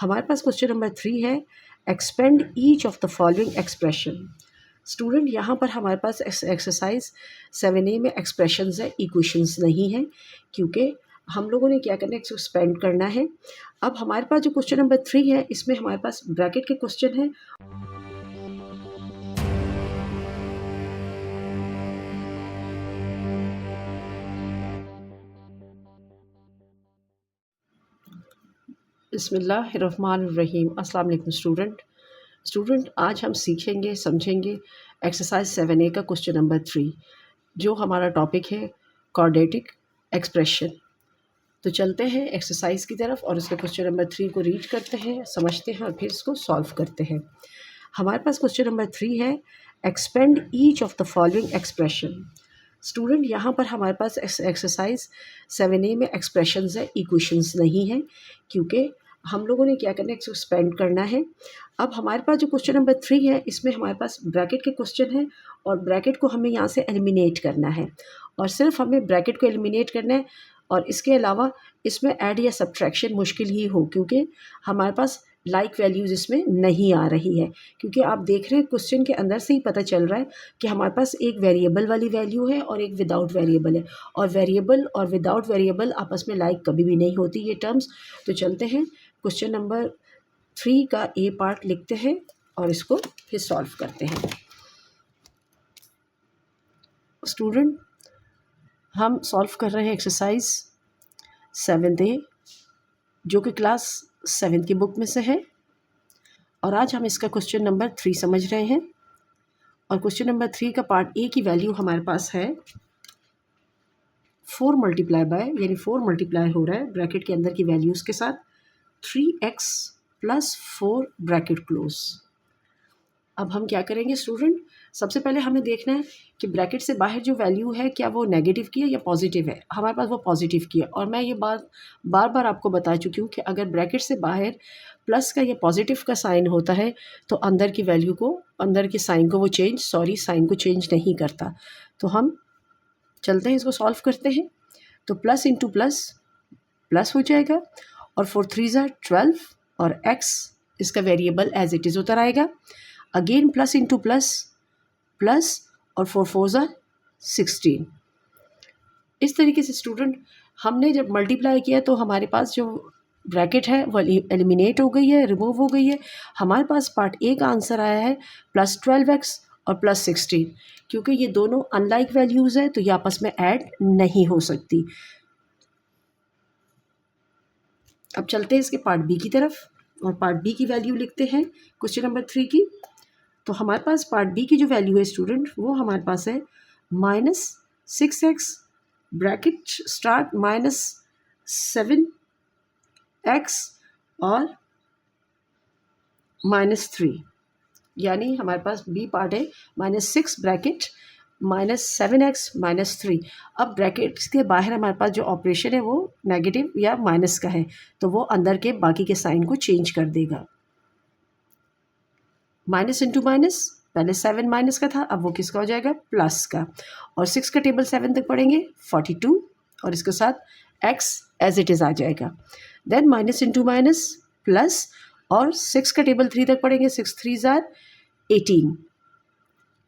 हमारे पास question number 3 है, expand each of the following expression. Student यहाँ पर हमारे पास एक्सरसाइज 7A में एक्सप्रेशंस है, इक्वेशंस नहीं है, क्योंकि हम लोगों ने क्या करना है, एक्सपेंड करना है। अब हमारे पास जो क्वेश्चन नंबर 3 है, इसमें हमारे पास ब्रैकेट के क्वेश्चन है। बिस्मिल्लाहिर्रहमानिर्रहीम। अस्सलाम वालेकुम स्टूडेंट, आज हम सीखेंगे, समझेंगे एक्सरसाइज 7A का क्वेश्चन नंबर 3, जो हमारा टॉपिक है क्वाड्रेटिक एक्सप्रेशन। तो चलते हैं एक्सरसाइज की तरफ और इसके क्वेश्चन नंबर 3 को रीड करते हैं, समझते हैं और फिर इसको सॉल्व करते हैं। हमारे पास क्वेश्चन नंबर 3 है, expand each of the following expression. Student यहाँ पर हमारे पास एक्सरसाइज 7A में एक्सप्रेशंस है, इक्वेशंस नहीं है, क्योंकि हम लोगों ने क्या करना है, एक्सपेंड करना है। अब हमारे पास जो क्वेश्चन नंबर 3 है, इसमें हमारे पास ब्रैकेट के क्वेश्चन है और ब्रैकेट को हमें यहाँ से एलिमिनेट करना है और सिर्फ हमें ब्रैकेट को एलिमिनेट करना है। और इसके अलावा इसमें ऐड या सब्ट्रैक्शन मुश्किल ही हो, क्योंकि हमारे पास लाइक वैल्यूज़ इसमें नहीं आ रही है। क्योंकि आप देख रहे हैं क्वेश्चन के अंदर से ही पता चल रहा है कि हमारे पास एक वेरिएबल वाली वैल्यू है और एक विदाउट वेरिएबल है, और वेरिएबल और विदाउट वेरिएबल आपस में लाइक कभी भी नहीं होती ये टर्म्स। तो चलते हैं क्वेश्चन नंबर 3 का ए पार्ट लिखते हैं और इसको फिर सॉल्व करते हैं। स्टूडेंट, हम सॉल्व कर रहे हैं एक्सरसाइज 7A, जो कि क्लास 7 की बुक में से है, और आज हम इसका क्वेश्चन नंबर 3 समझ रहे हैं। और क्वेश्चन नंबर 3 का पार्ट ए की वैल्यू हमारे पास है 4 मल्टीप्लाई बाय, यानी 4 मल्टीप्लाई हो रहा है ब्रैकेट के अंदर की वैल्यूज़ के साथ 3x + 4 ब्रैकेट क्लोज। अब हम क्या करेंगे स्टूडेंट, सबसे पहले हमें देखना है कि ब्रैकेट से बाहर जो वैल्यू है क्या वो नेगेटिव की है या पॉजिटिव है। हमारे पास वो पॉजिटिव की है, और मैं ये बात बार बार आपको बता चुकी हूँ कि अगर ब्रैकेट से बाहर प्लस का या पॉजिटिव का साइन होता है तो अंदर की वैल्यू को, अंदर के साइन को वो साइन को चेंज नहीं करता। तो हम चलते हैं, इसको सॉल्व करते हैं। तो प्लस इंटू प्लस प्लस हो जाएगा, और 4 3 12, और x इसका वेरिएबल एज इट इज़ उतर आएगा। Again plus into plus plus, और 4 4 16। इस तरीके से स्टूडेंट हमने जब मल्टीप्लाई किया तो हमारे पास जो ब्रैकेट है वो एलिमिनेट हो गई है, रिमूव हो गई है। हमारे पास पार्ट ए का आंसर आया है +12x और +16, क्योंकि ये दोनों अनलाइक वैल्यूज़ है तो ये आपस में ऐड नहीं हो सकती। अब चलते हैं इसके पार्ट बी की तरफ, और पार्ट बी की वैल्यू लिखते हैं क्वेश्चन नंबर 3 की। तो हमारे पास पार्ट बी की जो वैल्यू है स्टूडेंट, वो हमारे पास है -6x ब्रैकेट स्टार्ट -7x और -3, यानी हमारे पास बी पार्ट है -6 ब्रैकेट -7x -3। अब ब्रैकेट्स के बाहर हमारे पास जो ऑपरेशन है वो नेगेटिव या माइनस का है, तो वो अंदर के बाकी के साइन को चेंज कर देगा। माइनस इंटू माइनस, पहले 7 माइनस का था, अब वो किसका हो जाएगा, प्लस का। और 6 का टेबल 7 तक पढ़ेंगे 42, और इसके साथ x एज इट इज़ आ जाएगा। Then minus into minus plus, और 6 का टेबल 3 तक पढ़ेंगे, 6 3 18।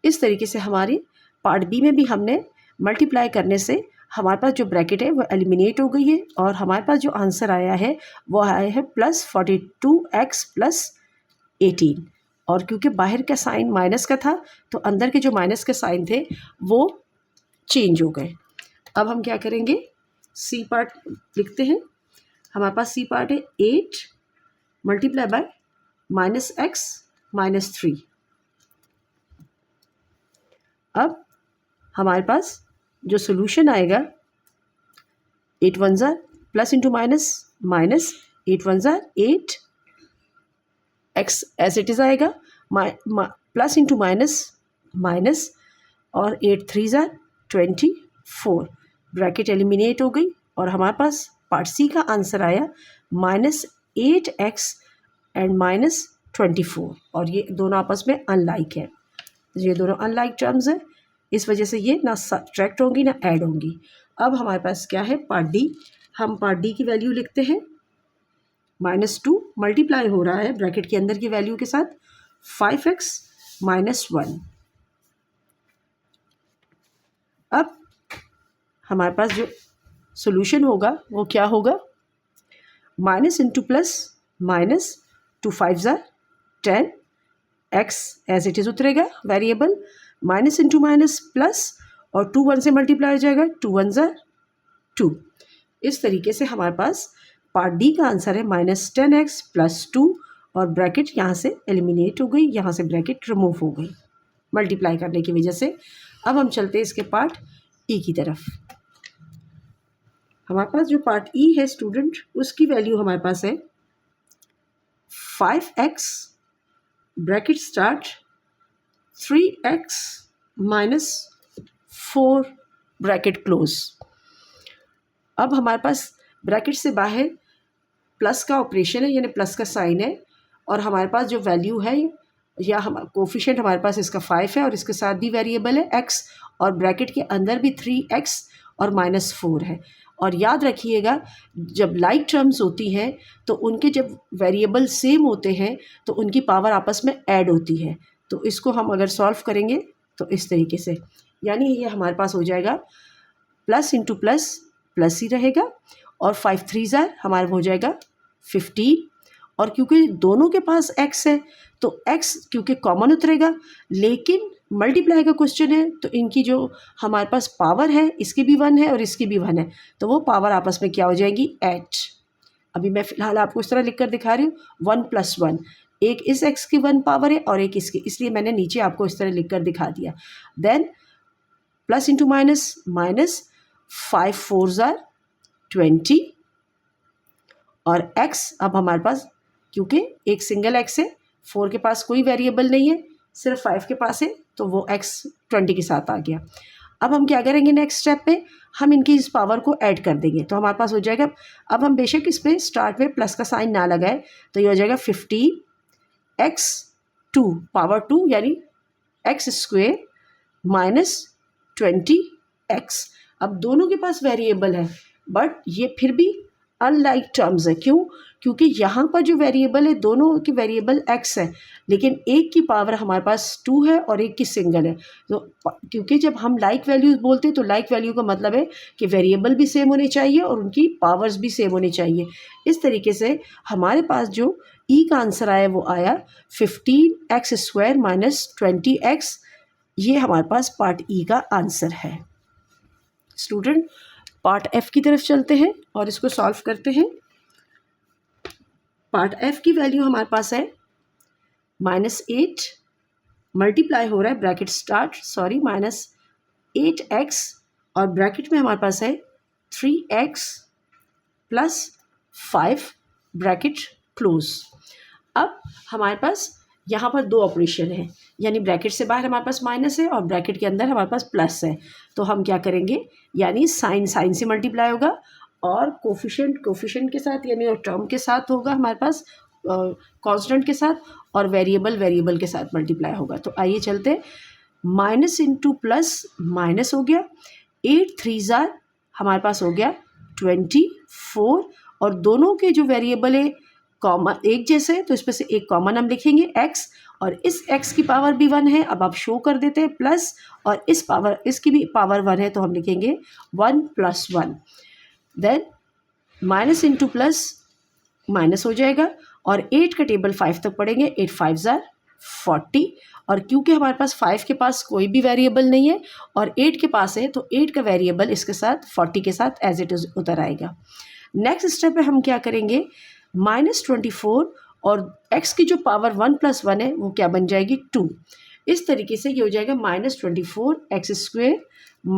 इस तरीके से हमारी पार्ट बी में भी हमने मल्टीप्लाई करने से हमारे पास जो ब्रैकेट है वो एलिमिनेट हो गई है, और हमारे पास जो आंसर आया है वो आया है +42x + 18। और क्योंकि बाहर का साइन माइनस का था तो अंदर के जो माइनस के साइन थे वो चेंज हो गए। अब हम क्या करेंगे, सी पार्ट लिखते हैं। हमारे पास सी पार्ट है 8 मल्टीप्लाई बाय -x -3। अब हमारे पास जो सोल्यूशन आएगा, 8 1 plus into minus minus, 8 1 8, x as it is आएगा, प्लस इंटू माइनस माइनस, और 8 3 24। ब्रैकेट एलिमिनेट हो गई, और हमारे पास पार्ट सी का आंसर आया -8x एंड -24। और ये दोनों आपस में अनलाइक है, ये दोनों अनलाइक टर्म्स है, इस वजह से ये ना सब्ट्रैक्ट होंगी ना ऐड होंगी। अब हमारे पास क्या है, पार्ट डी। हम पार्ट डी की वैल्यू लिखते हैं -2 मल्टीप्लाई हो रहा है ब्रैकेट के अंदर की वैल्यू के साथ 5x - 1। अब हमारे पास जो सॉल्यूशन होगा वो क्या होगा, minus into plus minus, 2 5 10, x as it is उतरेगा variable, minus into minus plus, और 2 1 से मल्टीप्लाई हो जाएगा, 2 1 2। इस तरीके से हमारे पास पार्ट डी का आंसर है -10x + 2, और ब्रैकेट यहाँ से एलिमिनेट हो गई, यहाँ से ब्रैकेट रिमूव हो गई मल्टीप्लाई करने की वजह से। अब हम चलते हैं इसके पार्ट ई की तरफ। हमारे पास जो पार्ट ई है स्टूडेंट, उसकी वैल्यू हमारे पास है 5x bracket start 3x - 4 bracket close. अब हमारे पास ब्रैकेट से बाहर प्लस का ऑपरेशन है, यानी प्लस का साइन है, और हमारे पास जो वैल्यू है या हम कोफिशिएंट हमारे पास इसका 5 है, और इसके साथ भी वेरिएबल है x, और ब्रैकेट के अंदर भी 3x और -4 है। और याद रखिएगा, जब लाइक टर्म्स होती हैं तो उनके जब वेरिएबल सेम होते हैं तो उनकी पावर आपस में ऐड होती है। तो इसको हम अगर सॉल्व करेंगे तो इस तरीके से, यानी ये हमारे पास हो जाएगा प्लस इंटू प्लस प्लस ही रहेगा, और 5 3 हमारा हो जाएगा 15, और क्योंकि दोनों के पास x है तो x क्योंकि कॉमन उतरेगा, लेकिन मल्टीप्लाई का क्वेश्चन है तो इनकी जो हमारे पास पावर है, इसकी भी 1 है और इसकी भी 1 है, तो वो पावर आपस में क्या हो जाएगी, 8। अभी मैं फ़िलहाल आपको इस तरह लिख कर दिखा रही हूँ, 1 + 1, एक इस x की 1 पावर है और एक इसकी, इसलिए मैंने नीचे आपको इस तरह लिख कर दिखा दिया। Then plus into minus minus, 5 4 20, और x अब हमारे पास क्योंकि एक सिंगल x है, 4 के पास कोई वेरिएबल नहीं है, सिर्फ 5 के पास है, तो वो x 20 के साथ आ गया। अब हम क्या करेंगे, नेक्स्ट स्टेप पे हम इनकी इस पावर को ऐड कर देंगे, तो हमारे पास हो जाएगा, अब हम बेशक इस पर स्टार्ट में प्लस का साइन ना लगाए तो ये हो जाएगा 15x 2 पावर 2, यानी x² - 20x। अब दोनों के पास वेरिएबल है, बट ये फिर भी अनलाइक टर्म्स है। क्यों? क्योंकि यहाँ पर जो वेरिएबल है, दोनों की वेरिएबल x है, लेकिन एक की पावर हमारे पास 2 है और एक की सिंगल है। तो क्योंकि जब हम लाइक वैल्यूज बोलते हैं तो लाइक वैल्यू का मतलब है कि वेरिएबल भी सेम होने चाहिए और उनकी पावर्स भी सेम होनी चाहिए। इस तरीके से हमारे पास जो ई का आंसर आया वो आया 15x² - 20x। ये हमारे पास पार्ट ई का आंसर है। स्टूडेंट, पार्ट एफ की तरफ चलते हैं और इसको सॉल्व करते हैं। पार्ट एफ की वैल्यू हमारे पास है -8 मल्टीप्लाई हो रहा है ब्रैकेट स्टार्ट -8x, और ब्रैकेट में हमारे पास है 3x + 5 ब्रैकेट क्लोज। अब हमारे पास यहाँ पर दो ऑपरेशन है, यानी ब्रैकेट से बाहर हमारे पास माइनस है और ब्रैकेट के अंदर हमारे पास प्लस है। तो हम क्या करेंगे, यानी साइन से मल्टीप्लाई होगा, और कोफिशिएंट के साथ, यानी और टर्म के साथ होगा हमारे पास, कांस्टेंट के साथ, और वेरिएबल के साथ मल्टीप्लाई होगा। तो आइए चलते, माइनस इंटू प्लस माइनस हो गया, 8 3 हमारे पास हो गया 24, और दोनों के जो वेरिएबल है कॉमन एक जैसे है, तो इसमें से एक कॉमन हम लिखेंगे x, और इस x की पावर भी 1 है, अब आप शो कर देते हैं प्लस, और इसकी भी पावर 1 है, तो हम लिखेंगे 1 + 1। Then minus into plus minus हो जाएगा, और 8 का टेबल 5 तक पढ़ेंगे, 8 5 40, और क्योंकि हमारे पास 5 के पास कोई भी वेरिएबल नहीं है और 8 के पास है, तो 8 का वेरिएबल इसके साथ 40 के साथ एज इट इज़ उतर आएगा। नेक्स्ट स्टेप पे हम क्या करेंगे, -24, और x की जो पावर 1 + 1 है वो क्या बन जाएगी, 2। इस तरीके से ये हो जाएगा -24x² -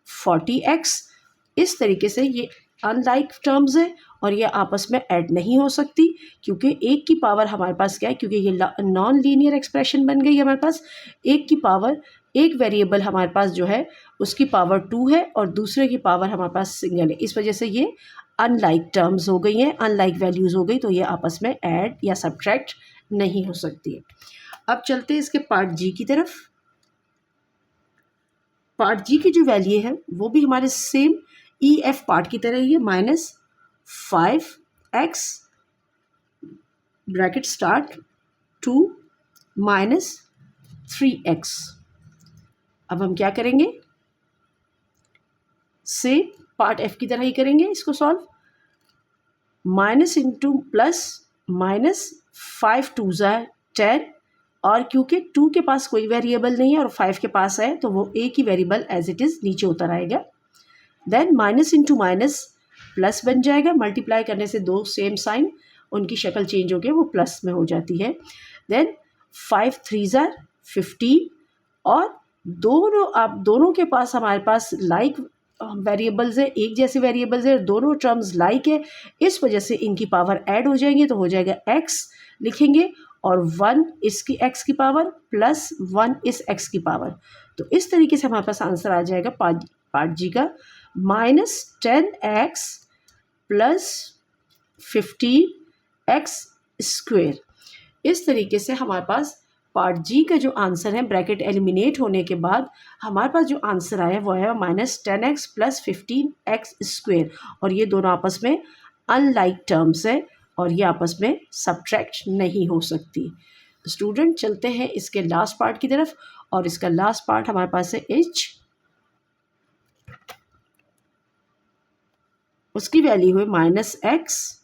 40x। इस तरीके से ये अनलाइक टर्म्स है और ये आपस में ऐड नहीं हो सकती, क्योंकि एक की पावर हमारे पास क्या है, क्योंकि ये नॉन लीनियर एक्सप्रेशन बन गई हमारे पास। एक की पावर, एक वेरिएबल हमारे पास जो है उसकी पावर 2 है और दूसरे की पावर हमारे पास सिंगल है, इस वजह से ये अनलाइक टर्म्स हो गई हैं, अनलाइक वैल्यूज़ हो गई, तो ये आपस में ऐड या सब्ट्रैक्ट नहीं हो सकती है। अब चलते हैं इसके पार्ट जी की तरफ। पार्ट जी की जो वैल्यू है वो भी हमारे सेम ई एफ पार्ट की तरह ही है, -5x bracket start 2 minus 3x। अब हम क्या करेंगे, से पार्ट f की तरह ही करेंगे इसको solve. Minus into plus, minus 5 2 ज़ा 10, और क्योंकि 2 के पास कोई वेरिएबल नहीं है और 5 के पास है तो वो एक ही वेरिएबल एज इट इज़ नीचे उतर आएगा। Then minus into minus plus बन जाएगा, मल्टीप्लाई करने से दो सेम साइन उनकी शक्ल चेंज होकर वो प्लस में हो जाती है। देन 5 3 ज़ा 15, और दोनों, आप दोनों के पास हमारे पास लाइक वेरिएबल्स है, एक जैसे वेरिएबल्स है, दोनों टर्म्स लाइक है, इस वजह से इनकी पावर ऐड हो जाएंगे तो हो जाएगा x लिखेंगे, और 1 इसकी x की पावर प्लस 1 इस x की पावर। तो इस तरीके से हमारे पास आंसर आ जाएगा पार्ट जी का -10x प्लस 15x²। इस तरीके से हमारे पास पार्ट जी का जो आंसर है ब्रैकेट एलिमिनेट होने के बाद हमारे पास जो आंसर आया वो है -10x प्लस 15x², और ये दोनों आपस में अनलाइक टर्म्स है और ये आपस में सब्ट्रैक्ट नहीं हो सकती। स्टूडेंट चलते हैं इसके लास्ट पार्ट की तरफ, और इसका लास्ट पार्ट हमारे पास है h, उसकी वैल्यू है -x,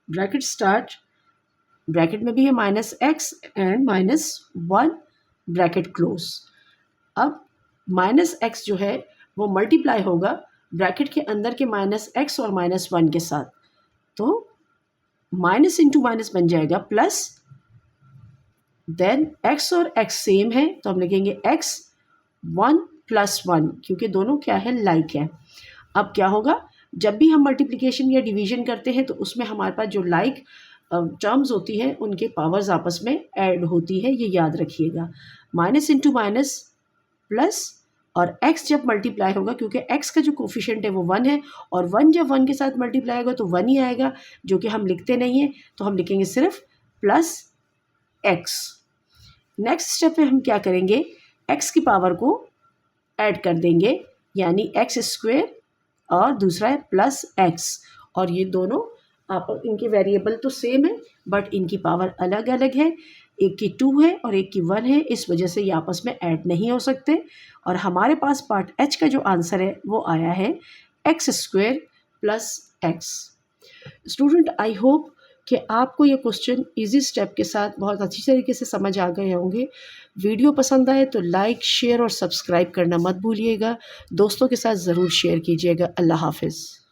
ब्रैकेट स्टार्ट, ब्रैकेट में भी है -x एंड -1 ब्रैकेट क्लोज। अब -x जो है वो मल्टीप्लाई होगा ब्रैकेट के अंदर के -x और -1 के साथ, तो माइनस इंटू माइनस बन जाएगा प्लस, देन x और x सेम है तो हम लिखेंगे x 1 + 1, क्योंकि दोनों क्या है, लाइक है। अब क्या होगा, जब भी हम मल्टीप्लिकेशन या डिवीजन करते हैं तो उसमें हमारे पास जो लाइक टर्म्स होती हैं उनके पावर्स आपस में ऐड होती है, ये याद रखिएगा। माइनस इंटू माइनस प्लस, और x जब मल्टीप्लाई होगा, क्योंकि x का जो कोफिशिएंट है वो 1 है, और 1 जब 1 के साथ मल्टीप्लाई होगा तो 1 ही आएगा, जो कि हम लिखते नहीं हैं, तो हम लिखेंगे सिर्फ प्लस x। नेक्स्ट स्टेप में हम क्या करेंगे, x की पावर को ऐड कर देंगे, यानी x² और दूसरा है प्लस x, और ये दोनों आप इनके वेरिएबल तो सेम है बट इनकी पावर अलग अलग है, एक की 2 है और एक की 1 है, इस वजह से ये आपस में ऐड नहीं हो सकते। और हमारे पास पार्ट h का जो आंसर है वो आया है x² plus x। Student I hope कि आपको ये क्वेश्चन इजी स्टेप के साथ बहुत अच्छी तरीके से समझ आ गए होंगे। वीडियो पसंद आए तो लाइक, शेयर और सब्सक्राइब करना मत भूलिएगा। दोस्तों के साथ ज़रूर शेयर कीजिएगा। अल्लाह हाफिज़।